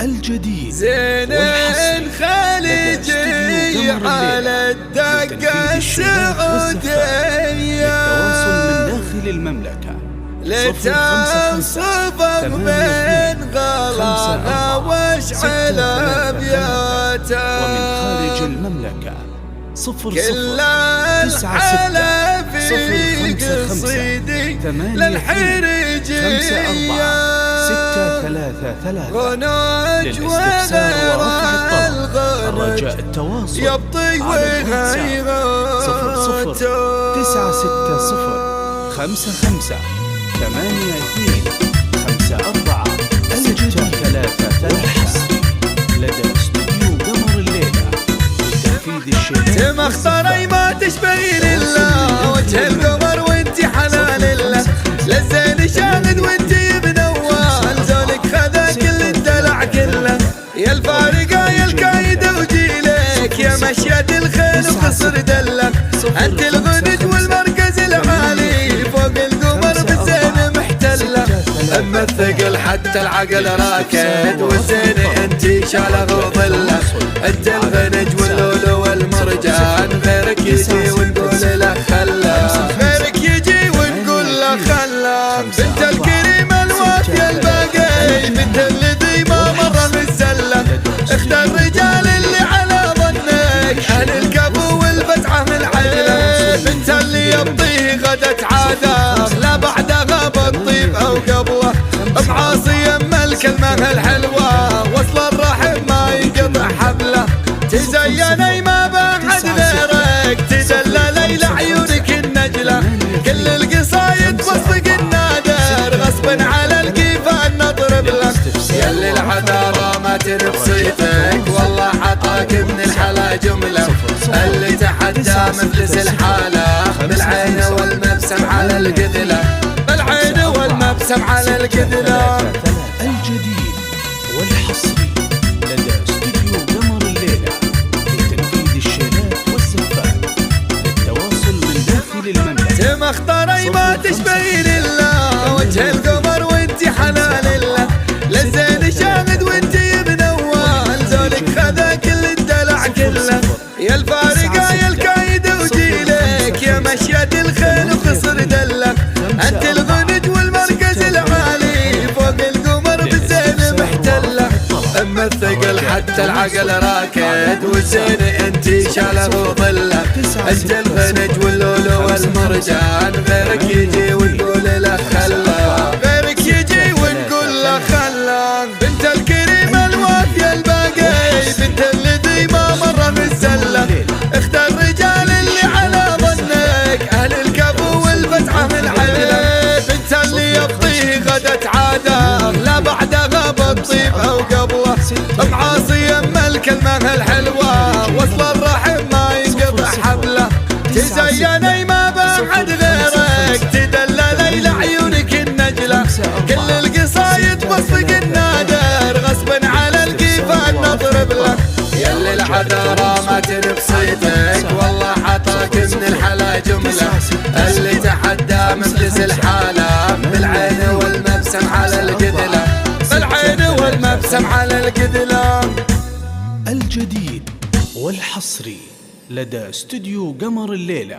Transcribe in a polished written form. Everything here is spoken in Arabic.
الجديد زين الخليجي على الدقة السعودية، للتواصل من داخل المملكة لتنصفق بين غلاها واشعل ابياته، ومن خارج المملكة 00 على في قصيدي للحريجية 633 غناج وغير الرجاء التواصل يبطي وغيرته 00 960 55 82 54 633 لدى استوديو قمر الليلة لتنفيذ الشيء. تمخطري ما تشبهي لله وجه القمر وانتي حنان الله، للزين شاهد وانتي بنوال، زولك خذا كل الدلع كله، يا الفارقة يا الكايدة وجيلك، يا مشية الخيل وقصر دلك، انت الغنج والمركز العالي فوق القمر بالزين محتله، اما الثقل حتى العقل راكد، والزين انتي شاله وظله، انت الغنج واللولو والمرجان، غيرك يجي ونقول له خله، غيرك يجي ونقول له خله، بنت الكريمة الوافية الباقي، بنت الذي ما مر بالزله، اخت الرجال اللي على ظنك، اهل الكفو والفتحة العدله، بنت اللي يبطيه غدت عاده، لا بعدها بالطيب او قبله، معاصي ام الكلمة الحلوة، وصل الرحم ما ينقطع حبله، تزيني ما بعد غيرك، تدللي لعيونك النجلة، كل القصايد تصدق النادر، غصبا على القيفان نضرب لك، ياللي الحذارة ما تنفصيتك، والله عطاك من الحلا جملة، اللي تحدى مفلس الحالة، بالعين والمبسم على القذلة، بالعين والمبسم على القذلة. الجديد والحصري لدى استوديو قمر الليلة لتنفيذ الشيلات والزفات، للتواصل من داخل المملكة. تمخطري ما تشبهي لله وجه القمر وانتي حنان الله، للزين شاهد وانتي بنوال، زولك خذا كل الدلع كله، يا الفارقة يا الكايدة وجيلك، يا مشية الخيل وقصر دلك، انت الغنج والمركز العالي فوق القمر بالزين محتله، اما الثقل حتى العقل راكد، والزين انتي شاله وظله، انت الغنج واللولو والمرجان، غيرك يجي ونقول له خله، غيرك يجي ونقول له خله، بنت الكريمة الوافية الباقي، بنت الذي ما مر بالزله، اخت الرجال اللي على ظنك، اهل الكفو والفتحة العدله، بنت اللي يبطيه غدت عاده، لا بعدها بالطيب او قبله، معاصي ام الكلمة الحلوة، وصل الرحم ما ينقطع حبله، تزيني ما بعد غيرك، تدللي لعيونك النجلة، كل القصايد تصدق النادر، غصبا على القيفان نضرب لك، ياللي الحذارة ما تنفصيتك، والله عطاك من الحلا جملة، اللي تحدى مفلس الحالة، بالعين والمبسم على القذلة، بالعين والمبسم على القذلة. الجديد والحصري لدى استوديو قمر الليلة